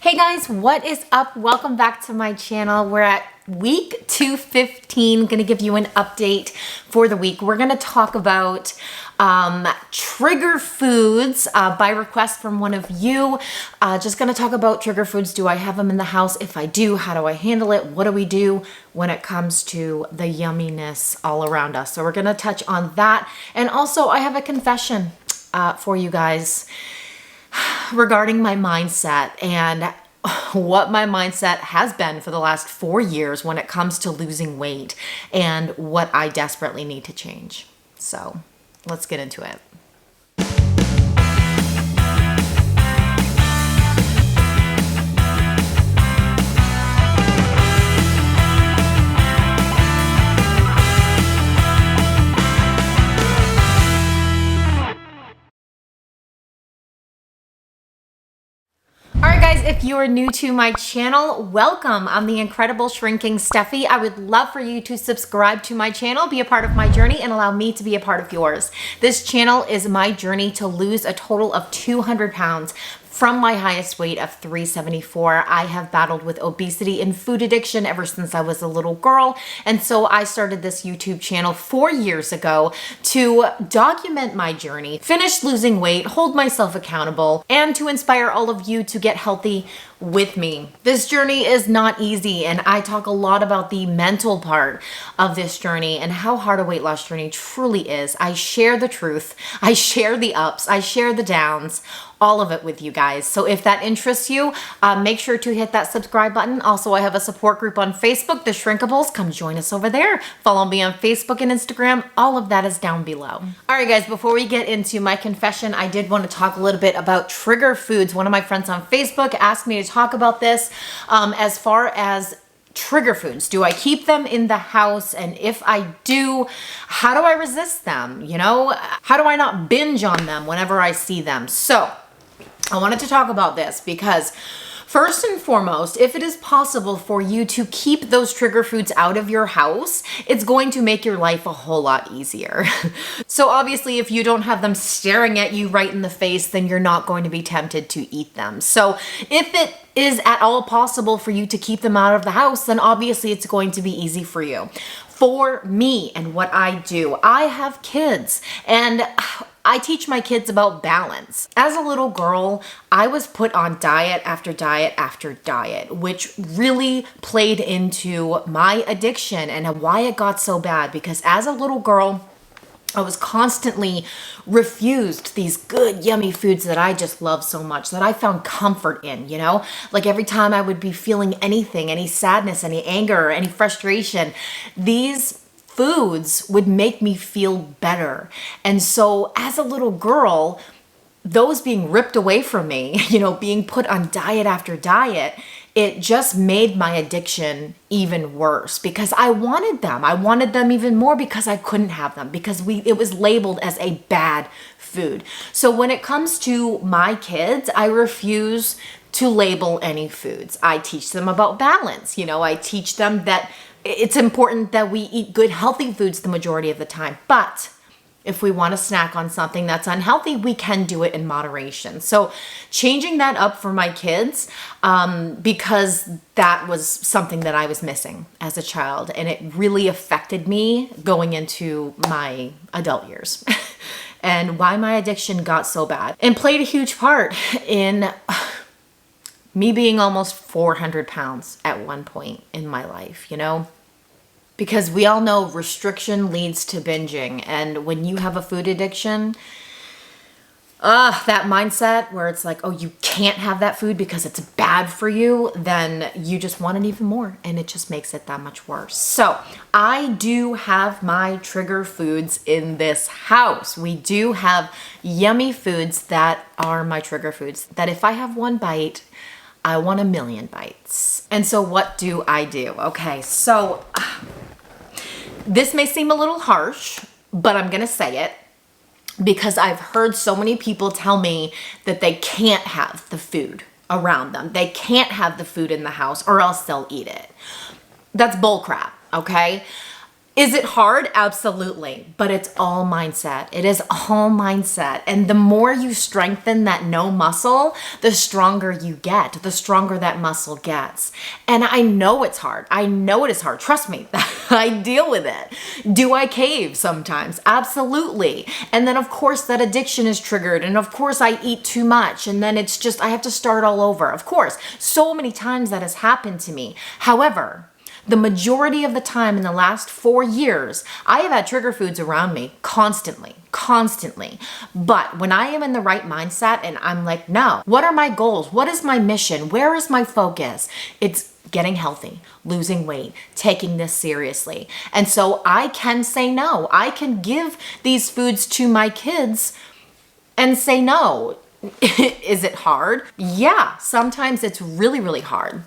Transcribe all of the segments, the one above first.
Hey guys, what is up? Welcome back to my channel. We're at week 215. Gonna give you an update for the week. We're gonna talk about trigger foods by request from one of you. Just gonna talk about trigger foods. Do I have them in the house? If I do, how do I handle it? What do we do when it comes to the yumminess all around us? So we're gonna touch on that. And also I have a confession for you guys regarding my mindset and what my mindset has been for the last 4 years when it comes to losing weight and what I desperately need to change. So let's get into it. Alright guys, if you are new to my channel, welcome. I'm the incredible shrinking Steffi. I would love for you to subscribe to my channel, be a part of my journey, and allow me to be a part of yours. This channel is my journey to lose a total of 200 pounds from my highest weight of 374. I have battled with obesity and food addiction ever since I was a little girl. And so I started this YouTube channel 4 years ago to document my journey, finish losing weight, hold myself accountable, and to inspire all of you to get healthy with me. This journey is not easy, and I talk a lot about the mental part of this journey and how hard a weight loss journey truly is. I share the truth, I share the ups, I share the downs, all of it with you guys. So if that interests you, make sure to hit that subscribe button. Also, I have a support group on Facebook, The Shrinkables. Come join us over there. Follow me on Facebook and Instagram. All of that is down below. All right, guys, before we get into my confession, I did want to talk a little bit about trigger foods. One of my friends on Facebook asked me to talk about this as far as trigger foods. Do I keep them in the house? And if I do, how do I resist them? You know, how do I not binge on them whenever I see them? So I wanted to talk about this because first and foremost, if it is possible for you to keep those trigger foods out of your house, it's going to make your life a whole lot easier. So obviously, if you don't have them staring at you right in the face, then you're not going to be tempted to eat them. So if it is at all possible for you to keep them out of the house, then obviously it's going to be easy for you. For me and what I do, I have kids and I teach my kids about balance. As a little girl, I was put on diet after diet after diet, which really played into my addiction and why it got so bad. Because as a little girl, I was constantly refused these good, yummy foods that I just love so much, that I found comfort in, you know? Like every time I would be feeling anything, any sadness, any anger, any frustration, these foods would make me feel better. And so as a little girl, those being ripped away from me, you know, being put on diet after diet, it just made my addiction even worse because I wanted them. I wanted them even more because I couldn't have them because it was labeled as a bad food. So when it comes to my kids, I refuse to label any foods. I teach them about balance. You know, I teach them that it's important that we eat good, healthy foods the majority of the time. But if we want to snack on something that's unhealthy, we can do it in moderation. So changing that up for my kids, because that was something that I was missing as a child. And it really affected me going into my adult years and why my addiction got so bad and played a huge part in me being almost 400 pounds at one point in my life, you know? Because we all know restriction leads to binging. And when you have a food addiction, that mindset where it's like, oh, you can't have that food because it's bad for you, then you just want it even more. And it just makes it that much worse. So I do have my trigger foods in this house. We do have yummy foods that are my trigger foods, that if I have one bite, I want a million bites. And so what do I do? Okay, so this may seem a little harsh, but I'm gonna say it because I've heard so many people tell me that they can't have the food around them. They can't have the food in the house or else they'll eat it. That's bull crap, okay? Is it hard? Absolutely. But it's all mindset. It is all mindset. And the more you strengthen that no muscle, the stronger you get, the stronger that muscle gets. And I know it's hard. I know it is hard. Trust me, I deal with it. Do I cave sometimes? Absolutely. And then of course that addiction is triggered. And of course I eat too much. And then it's just, I have to start all over. Of course, so many times that has happened to me. However, the majority of the time in the last 4 years, I have had trigger foods around me constantly. But when I am in the right mindset and I'm like, no, what are my goals? What is my mission? Where is my focus? It's getting healthy, losing weight, taking this seriously. And so I can say no. I can give these foods to my kids and say no. Is it hard? Yeah, sometimes it's really, really hard.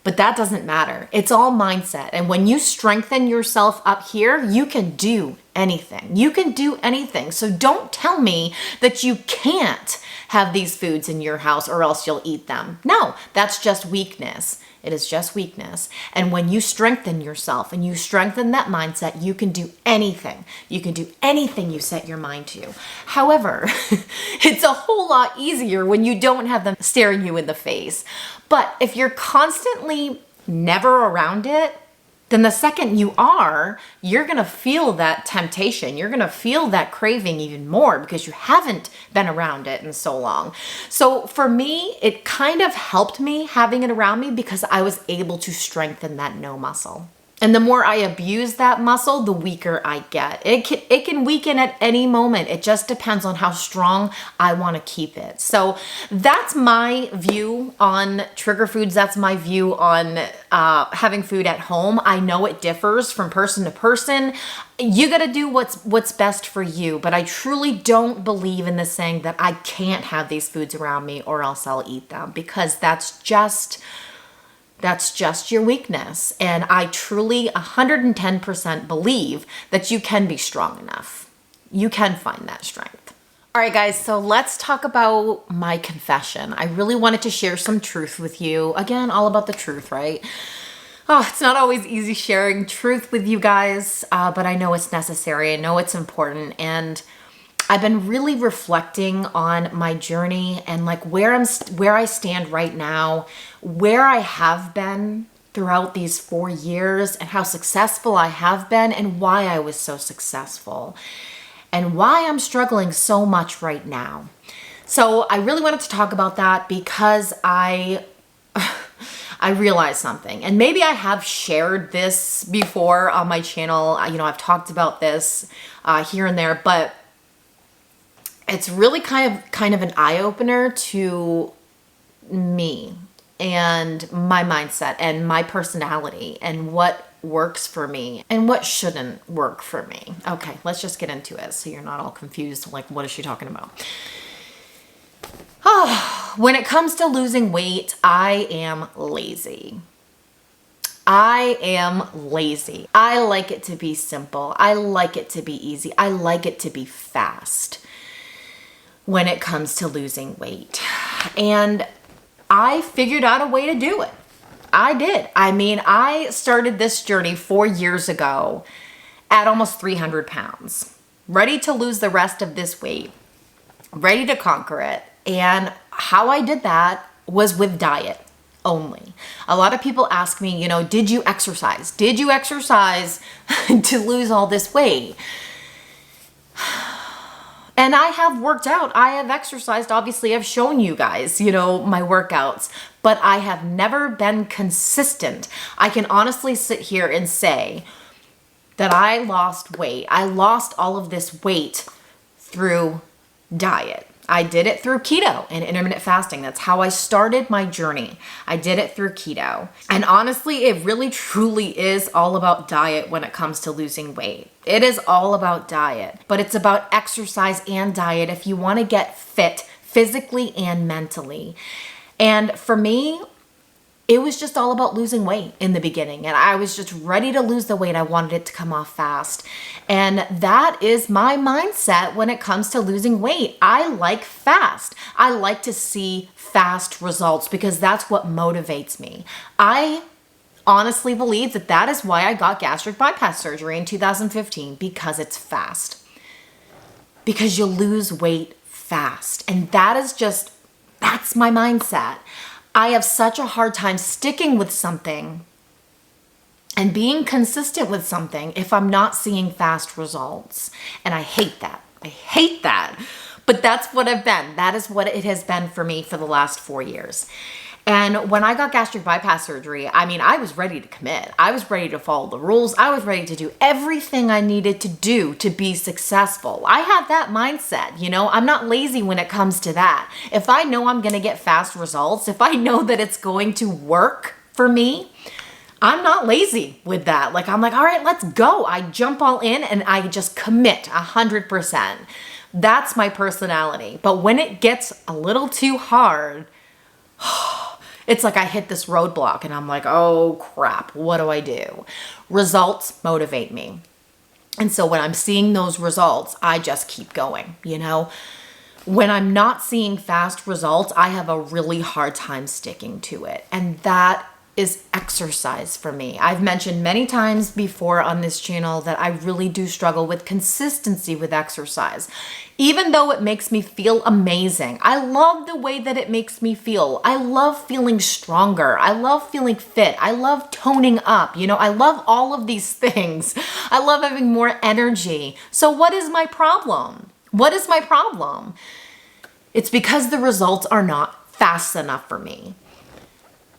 But that doesn't matter. It's all mindset. And when you strengthen yourself up here, you can do anything. You can do anything. So don't tell me that you can't have these foods in your house or else you'll eat them. No, that's just weakness. It is just weakness. And when you strengthen yourself and you strengthen that mindset, you can do anything. You can do anything you set your mind to. However, it's a whole lot easier when you don't have them staring you in the face. But if you're constantly never around it, then the second you are, you're going to feel that temptation. You're going to feel that craving even more because you haven't been around it in so long. So for me, it kind of helped me having it around me because I was able to strengthen that no muscle. And the more I abuse that muscle, the weaker I get. It can weaken at any moment. It just depends on how strong I want to keep it. So that's my view on trigger foods. That's my view on having food at home. I know it differs from person to person. You got to do what's best for you. But I truly don't believe in the saying that I can't have these foods around me or else I'll eat them, because that's just your weakness. And I truly 110% believe that you can be strong enough. You can find that strength. All right, guys, so let's talk about my confession. I really wanted to share some truth with you. Again, all about the truth, right? Oh, it's not always easy sharing truth with you guys, but I know it's necessary. I know it's important. And I've been really reflecting on my journey and like where I stand right now, where I have been throughout these 4 years and how successful I have been and why I was so successful and why I'm struggling so much right now. So I really wanted to talk about that because I realized something, and maybe I have shared this before on my channel. You know, I've talked about this here and there, but it's really kind of an eye-opener to me and my mindset and my personality and what works for me and what shouldn't work for me. Okay, let's just get into it so you're not all confused, like, what is she talking about? When it comes to losing weight, I am lazy. I am lazy. I like it to be simple. I like it to be easy. I like it to be fast when it comes to losing weight. And I figured out a way to do it. I did. I mean, I started this journey 4 years ago at almost 300 pounds, ready to lose the rest of this weight, ready to conquer it. And how I did that was with diet only. A lot of people ask me, you know, did you exercise? Did you exercise to lose all this weight? And I have worked out. I have exercised. Obviously, I've shown you guys, you know, my workouts, but I have never been consistent. I can honestly sit here and say that I lost weight. I lost all of this weight through diet. I did it through keto and intermittent fasting. That's how I started my journey. I did it through keto. And honestly, it really truly is all about diet when it comes to losing weight. It is all about diet, but it's about exercise and diet if you want to get fit physically and mentally. And for me, it was just all about losing weight in the beginning. And I was just ready to lose the weight. I wanted it to come off fast. And that is my mindset when it comes to losing weight. I like fast. I like to see fast results because that's what motivates me. I honestly believe that that is why I got gastric bypass surgery in 2015, because it's fast. Because you lose weight fast. And that is just, that's my mindset. I have such a hard time sticking with something and being consistent with something if I'm not seeing fast results. And I hate that. I hate that. But that's what I've been. That is what it has been for me for the last 4 years. And when I got gastric bypass surgery, I mean, I was ready to commit. I was ready to follow the rules. I was ready to do everything I needed to do to be successful. I had that mindset, you know, I'm not lazy when it comes to that. If I know I'm going to get fast results, if I know that it's going to work for me, I'm not lazy with that. Like, I'm like, all right, let's go. I jump all in and I just commit 100%. That's my personality. But when it gets a little too hard, it's like I hit this roadblock and I'm like, oh crap, what do I do? Results motivate me. And so when I'm seeing those results, I just keep going, you know? When I'm not seeing fast results, I have a really hard time sticking to it. And that is exercise for me. I've mentioned many times before on this channel that I really do struggle with consistency with exercise. Even though it makes me feel amazing, I love the way that it makes me feel. I love feeling stronger. I love feeling fit. I love toning up. You know, I love all of these things. I love having more energy. So what is my problem? What is my problem? It's because the results are not fast enough for me.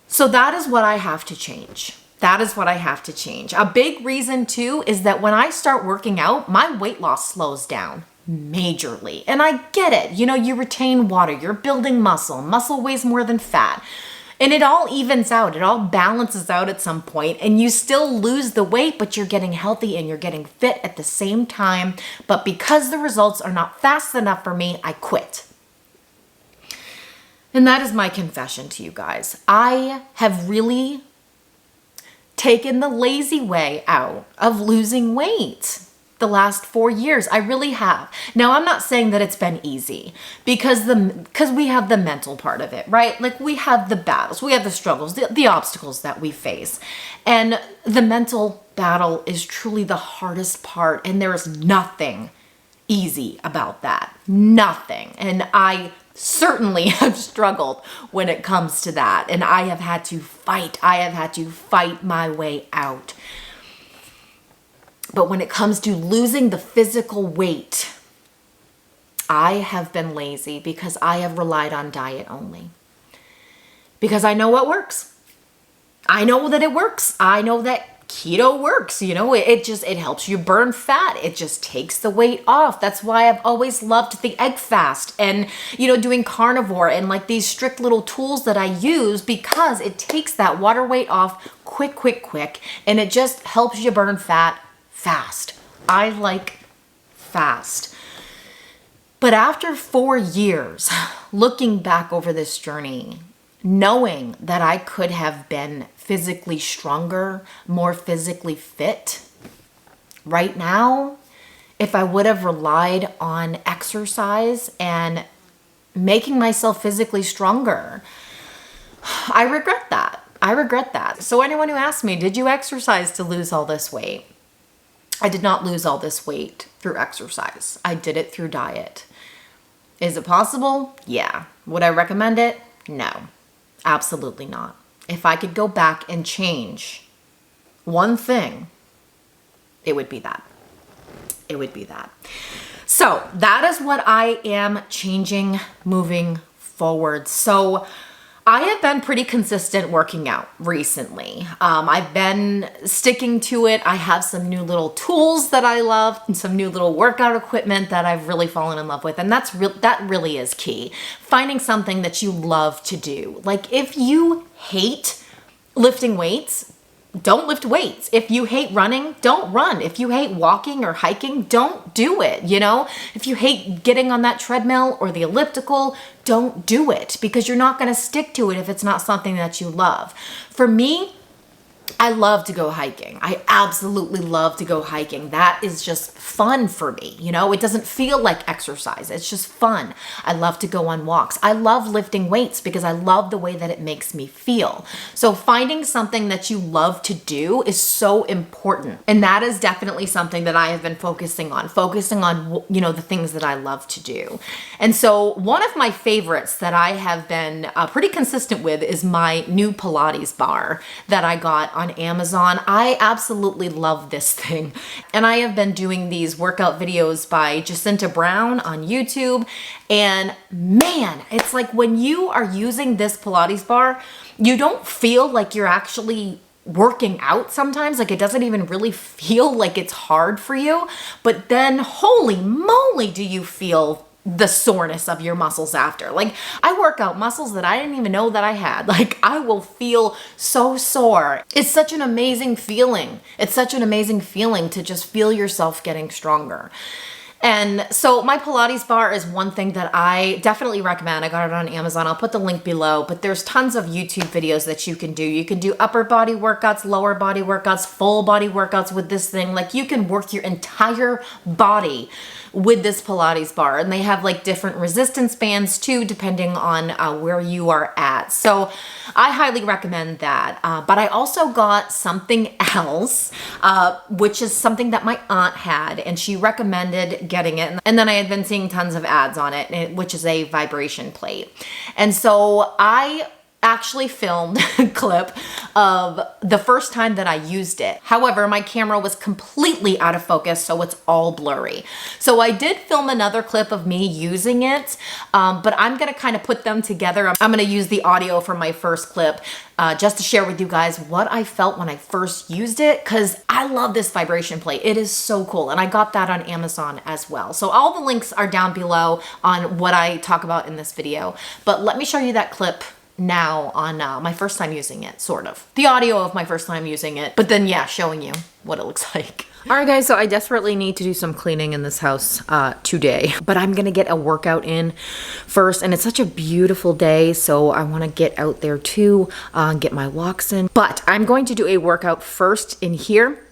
So that is what I have to change. That is what I have to change. A big reason too is that when I start working out, my weight loss slows down majorly. And I get it. You know, you retain water, you're building muscle. Muscle weighs more than fat. And it all evens out. It all balances out at some point and you still lose the weight, but you're getting healthy and you're getting fit at the same time. But because the results are not fast enough for me, I quit. And that is my confession to you guys. I have really taken the lazy way out of losing weight the last 4 years. I really have. Now, I'm not saying that it's been easy because we have the mental part of it, right? Like we have the battles, we have the struggles, the obstacles that we face. And the mental battle is truly the hardest part. And there is nothing easy about that. Nothing. And I certainly have struggled when it comes to that. And I have had to fight. I have had to fight my way out. But when it comes to losing the physical weight, I have been lazy because I have relied on diet only. Because I know what works. I know that it works. I know that keto works, you know, it helps you burn fat. It just takes the weight off. That's why I've always loved the egg fast and, you know, doing carnivore and like these strict little tools that I use because it takes that water weight off quick. And it just helps you burn fat fast. I like fast. But after 4 years, looking back over this journey, knowing that I could have been physically stronger, more physically fit, right now, if I would have relied on exercise and making myself physically stronger, I regret that. I regret that. So anyone who asks me, did you exercise to lose all this weight? I did not lose all this weight through exercise. I did it through diet. Is it possible? Yeah. Would I recommend it? No. Absolutely not. If I could go back and change one thing, it would be that. It would be that. So that is what I am changing moving forward. So I have been pretty consistent working out recently. I've been sticking to it. I have some new little tools that I love and some new little workout equipment that I've really fallen in love with. And that really is key. Finding something that you love to do. Like if you hate lifting weights, don't lift weights. If you hate running, don't run. If you hate walking or hiking, don't do it, you know? If you hate getting on that treadmill or the elliptical, don't do it because you're not going to stick to it if it's not something that you love. For me, I love to go hiking. I absolutely love to go hiking. That is just fun for me. You know, it doesn't feel like exercise. It's just fun. I love to go on walks. I love lifting weights because I love the way that it makes me feel. So finding something that you love to do is so important. And that is definitely something that I have been focusing on, you know, the things that I love to do. And so one of my favorites that I have been pretty consistent with is my new Pilates bar that I got on Amazon. I absolutely love this thing. And I have been doing these workout videos by Jacinta Brown on YouTube. And man, it's like when you are using this Pilates bar, you don't feel like you're actually working out sometimes. Like it doesn't even really feel like it's hard for you. But then holy moly, do you feel the soreness of your muscles after. Like I work out muscles that I didn't even know that I had. Like I will feel so sore. It's such an amazing feeling. It's such an amazing feeling to just feel yourself getting stronger. And so my Pilates bar is one thing that I definitely recommend. I got it on Amazon. I'll put the link below, but there's tons of YouTube videos that you can do. You can do upper body workouts, lower body workouts, full body workouts with this thing. Like you can work your entire body with this Pilates bar, and they have like different resistance bands too, depending on where you are at. So I highly recommend that. But I also got something else, which is something that my aunt had, and she recommended getting it. And then I had been seeing tons of ads on it, which is a vibration plate. And so I actually filmed a clip of the first time that I used it. However, my camera was completely out of focus, so it's all blurry. So I did film another clip of me using it, but I'm gonna kind of put them together. I'm gonna use the audio from my first clip just to share with you guys what I felt when I first used it, because I love this vibration plate. It is so cool, and I got that on Amazon as well. So all the links are down below on what I talk about in this video, but let me show you that clip now on my first time using it, sort of. The audio of my first time using it, but then yeah, showing you what it looks like. All right guys, so I desperately need to do some cleaning in this house today, but I'm gonna get a workout in first, and it's such a beautiful day, so I wanna get out there too, get my walks in. But I'm going to do a workout first in here,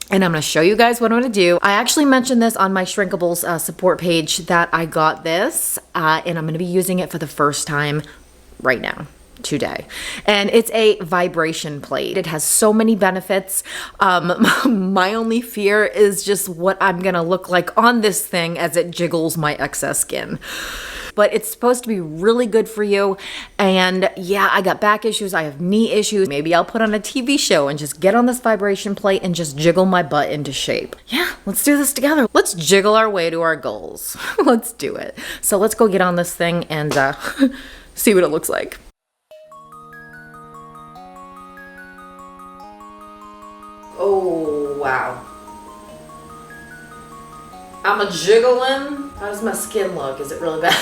and I'm gonna show you guys what I'm gonna do. I actually mentioned this on my Shrinkables support page that I got this, and I'm gonna be using it for the first time right now, today. And it's a vibration plate. It has so many benefits. My only fear is just what I'm gonna look like on this thing as it jiggles my excess skin. But it's supposed to be really good for you. And yeah, I got back issues, I have knee issues. Maybe I'll put on a TV show and just get on this vibration plate and just jiggle my butt into shape. Yeah, let's do this together. Let's jiggle our way to our goals. Let's do it. So let's go get on this thing and see what it looks like. Oh, wow. I'm a jiggling. How does my skin look? Is it really bad?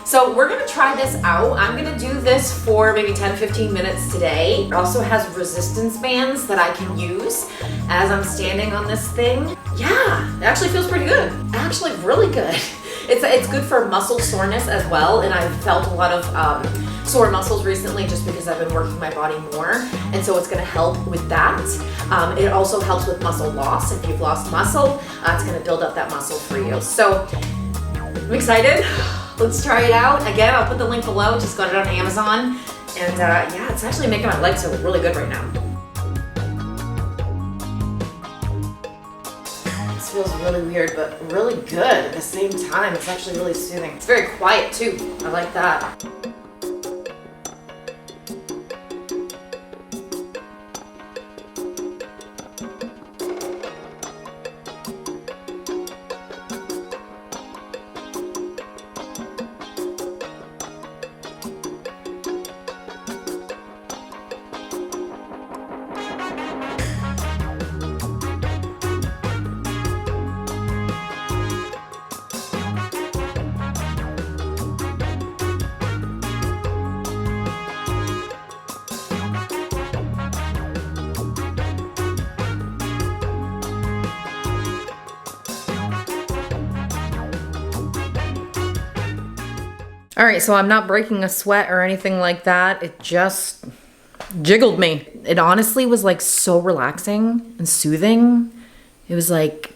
So we're gonna try this out. I'm gonna do this for maybe 10-15 minutes today. It also has resistance bands that I can use as I'm standing on this thing. Yeah, it actually feels pretty good. Actually really good. It's good for muscle soreness as well, and I've felt a lot of sore muscles recently just because I've been working my body more, and so it's gonna help with that. It also helps with muscle loss. If you've lost muscle, it's gonna build up that muscle for you. So I'm excited. Let's try it out. Again, I'll put the link below. Just got it on Amazon, and yeah, it's actually making my legs feel really good right now. Feels really weird, but really good at the same time. It's actually really soothing. It's very quiet too. I like that. All right, so I'm not breaking a sweat or anything like that. It just jiggled me. It honestly was like so relaxing and soothing. It was like,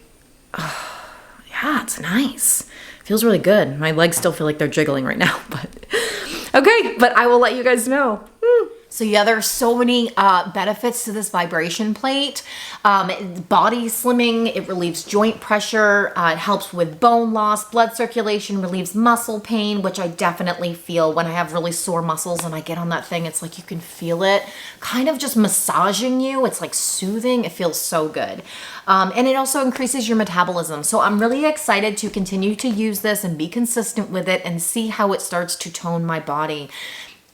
yeah, it's nice. Feels really good. My legs still feel like they're jiggling right now, but okay, but I will let you guys know. So yeah, there are so many benefits to this vibration plate. Body slimming, it relieves joint pressure, it helps with bone loss, blood circulation, relieves muscle pain, which I definitely feel when I have really sore muscles and I get on that thing. It's like you can feel it kind of just massaging you. It's like soothing. It feels so good. And it also increases your metabolism. So I'm really excited to continue to use this and be consistent with it and see how it starts to tone my body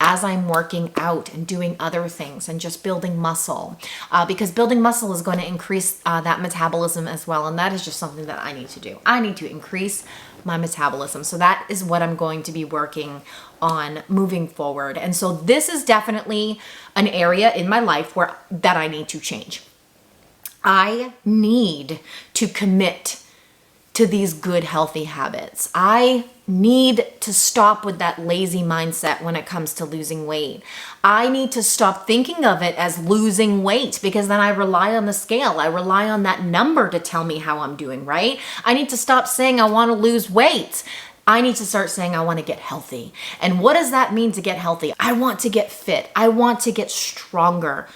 as I'm working out and doing other things and just building muscle, because building muscle is going to increase that metabolism as well. And that is just something that I need to do. I need to increase my metabolism. So that is what I'm going to be working on moving forward. And so this is definitely an area in my life that I need to change. I need to commit to these good, healthy habits. I need to stop with that lazy mindset when it comes to losing weight. I need to stop thinking of it as losing weight, because then I rely on the scale. I rely on that number to tell me how I'm doing, right? I need to stop saying I want to lose weight. I need to start saying I want to get healthy. And what does that mean to get healthy? I want to get fit. I want to get stronger,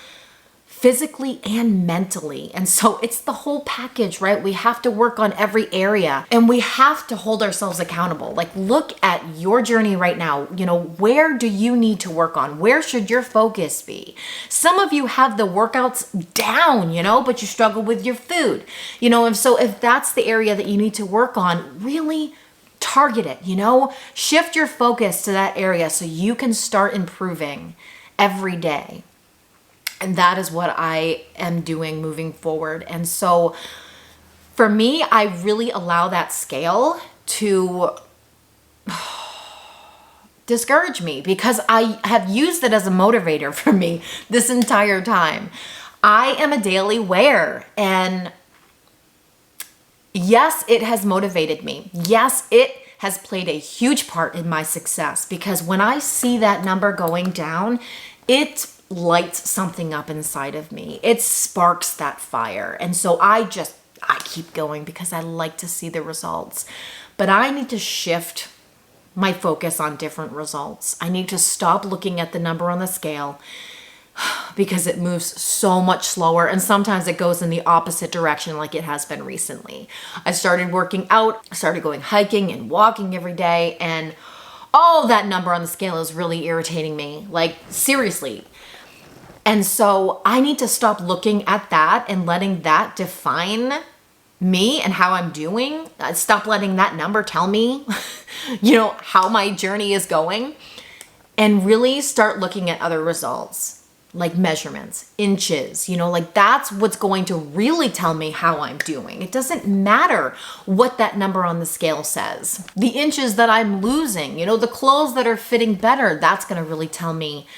physically and mentally. And so it's the whole package, right? We have to work on every area and we have to hold ourselves accountable. Like, look at your journey right now. You know, where do you need to work on? Where should your focus be? Some of you have the workouts down, you know, but you struggle with your food, you know, and so if that's the area that you need to work on, really target it, you know, shift your focus to that area so you can start improving every day. And that is what I am doing moving forward. And so for me, I really allow that scale to discourage me, because I have used it as a motivator for me this entire time. I am a daily weigher, and yes, it has motivated me. Yes, it has played a huge part in my success, because when I see that number going down, it lights something up inside of me. It sparks that fire. And so I keep going because I like to see the results. But I need to shift my focus on different results. I need to stop looking at the number on the scale, because it moves so much slower, and sometimes it goes in the opposite direction like it has been recently. I started working out, I started going hiking and walking every day, and that number on the scale is really irritating me. Like, seriously. And so I need to stop looking at that and letting that define me and how I'm doing. Stop letting that number tell me, you know, how my journey is going, and really start looking at other results, like measurements, inches, you know, like that's what's going to really tell me how I'm doing. It doesn't matter what that number on the scale says. The inches that I'm losing, you know, the clothes that are fitting better, that's going to really tell me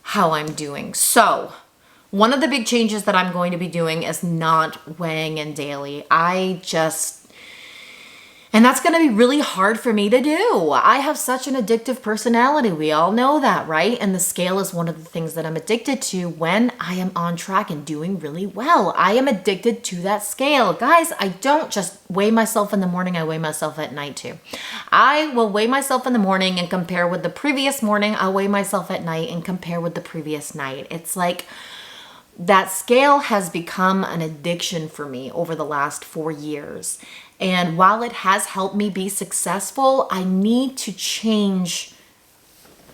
how I'm doing. So one of the big changes that I'm going to be doing is not weighing in daily. And that's going to be really hard for me to do. I have such an addictive personality. We all know that, right? And the scale is one of the things that I'm addicted to when I am on track and doing really well. I am addicted to that scale. Guys, I don't just weigh myself in the morning. I weigh myself at night too. I will weigh myself in the morning and compare with the previous morning. I'll weigh myself at night and compare with the previous night. It's like that scale has become an addiction for me over the last 4 years. And while it has helped me be successful, I need to change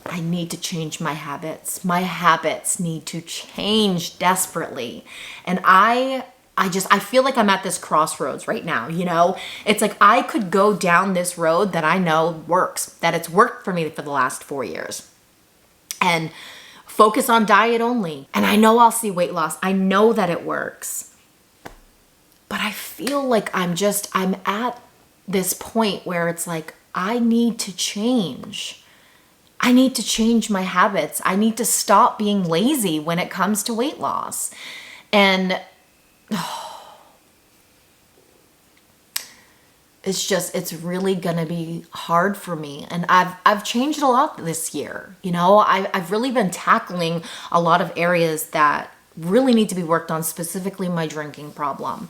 my habits. My habits need to change desperately. And I feel like I'm at this crossroads right now, you know? It's like I could go down this road that I know works, that it's worked for me for the last 4 years, and focus on diet only. And I know I'll see weight loss. I know that it works. But I feel like I'm at this point where it's like, I need to change. I need to change my habits. I need to stop being lazy when it comes to weight loss. And it's really gonna be hard for me. And I've changed a lot this year. You know, I've really been tackling a lot of areas that really need to be worked on, specifically my drinking problem.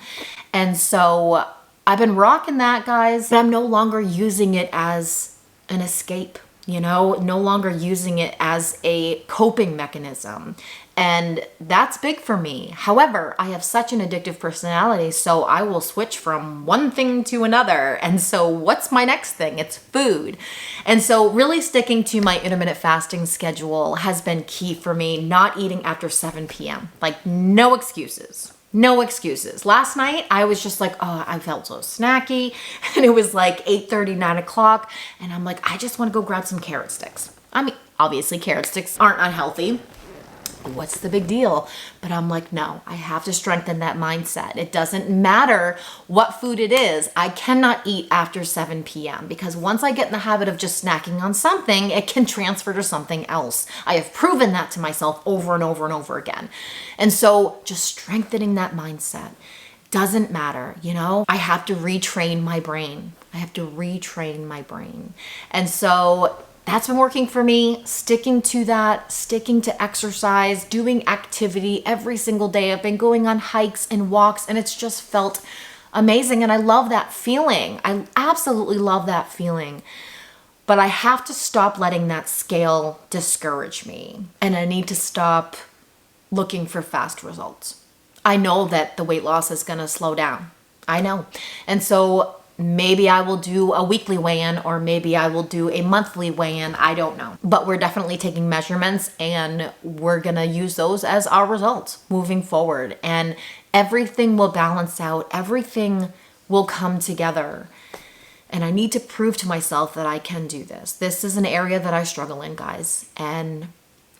And so I've been rocking that, guys, but I'm no longer using it as an escape, you know, no longer using it as a coping mechanism. And that's big for me. However, I have such an addictive personality, so I will switch from one thing to another. And so what's my next thing? It's food. And so really sticking to my intermittent fasting schedule has been key for me, not eating after 7 p.m. Like, no excuses. No excuses. Last night, I was just like, oh, I felt so snacky. And it was like 8:30, 9 o'clock. And I'm like, I just want to go grab some carrot sticks. I mean, obviously carrot sticks aren't unhealthy. What's the big deal? But I'm like, no, I have to strengthen that mindset. It doesn't matter what food it is. I cannot eat after 7 p.m. because once I get in the habit of just snacking on something, it can transfer to something else. I have proven that to myself over and over and over again. And so just strengthening that mindset doesn't matter, you know? I have to retrain my brain. I have to retrain my brain. And so that's been working for me, sticking to that, sticking to exercise, doing activity every single day. I've been going on hikes and walks, and it's just felt amazing. And I love that feeling. I absolutely love that feeling. But I have to stop letting that scale discourage me. And I need to stop looking for fast results. I know that the weight loss is going to slow down. I know. And so maybe I will do a weekly weigh-in, or maybe I will do a monthly weigh-in. I don't know. But we're definitely taking measurements, and we're going to use those as our results moving forward. And everything will balance out. Everything will come together. And I need to prove to myself that I can do this. This is an area that I struggle in, guys. And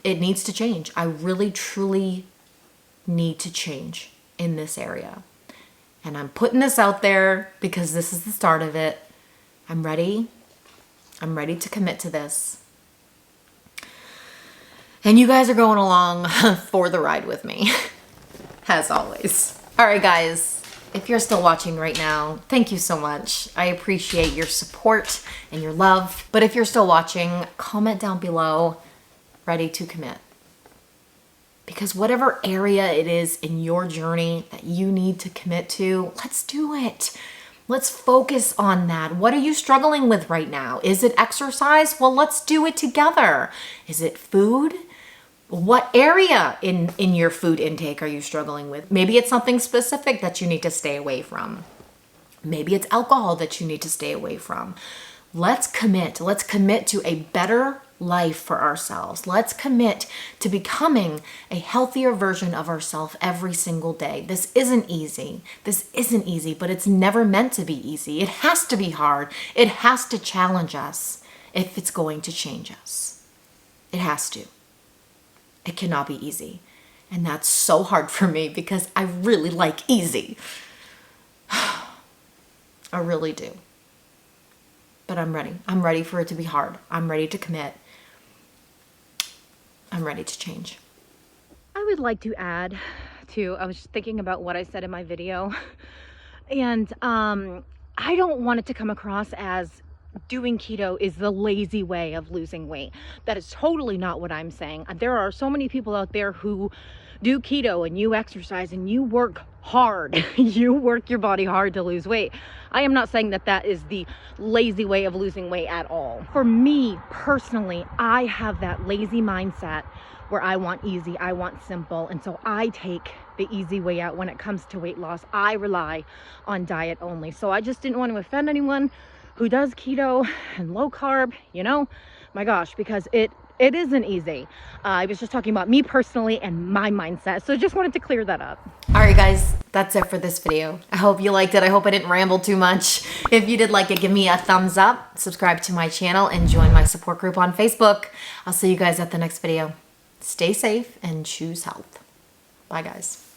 it needs to change. I really, truly need to change in this area. And I'm putting this out there because this is the start of it. I'm ready. I'm ready to commit to this. And you guys are going along for the ride with me, as always. All right, guys, if you're still watching right now, thank you so much. I appreciate your support and your love. But if you're still watching, comment down below, ready to commit. Because whatever area it is in your journey that you need to commit to, let's do it. Let's focus on that. What are you struggling with right now? Is it exercise? Well, let's do it together. Is it food? What area in your food intake are you struggling with? Maybe it's something specific that you need to stay away from. Maybe it's alcohol that you need to stay away from. Let's commit. Let's commit to a better life for ourselves. Let's commit to becoming a healthier version of ourselves every single day. This isn't easy. This isn't easy, but it's never meant to be easy. It has to be hard. It has to challenge us if it's going to change us. It has to. It cannot be easy. And that's so hard for me because I really like easy. I really do. But I'm ready. I'm ready for it to be hard. I'm ready to commit. I'm ready to change. I would like to add to, I was just thinking about what I said in my video, and I don't want it to come across as doing keto is the lazy way of losing weight. That is totally not what I'm saying. There are so many people out there who do keto and you exercise and you work hard. You work your body hard to lose weight. I am not saying that that is the lazy way of losing weight at all. For me personally, I have that lazy mindset where I want easy, I want simple. And so I take the easy way out when it comes to weight loss. I rely on diet only. So I just didn't want to offend anyone who does keto and low carb, you know, my gosh, because it isn't easy. I was just talking about me personally and my mindset. So just wanted to clear that up. All right, guys, that's it for this video. I hope you liked it. I hope I didn't ramble too much. If you did like it, give me a thumbs up, subscribe to my channel, and join my support group on Facebook. I'll see you guys at the next video. Stay safe and choose health. Bye, guys.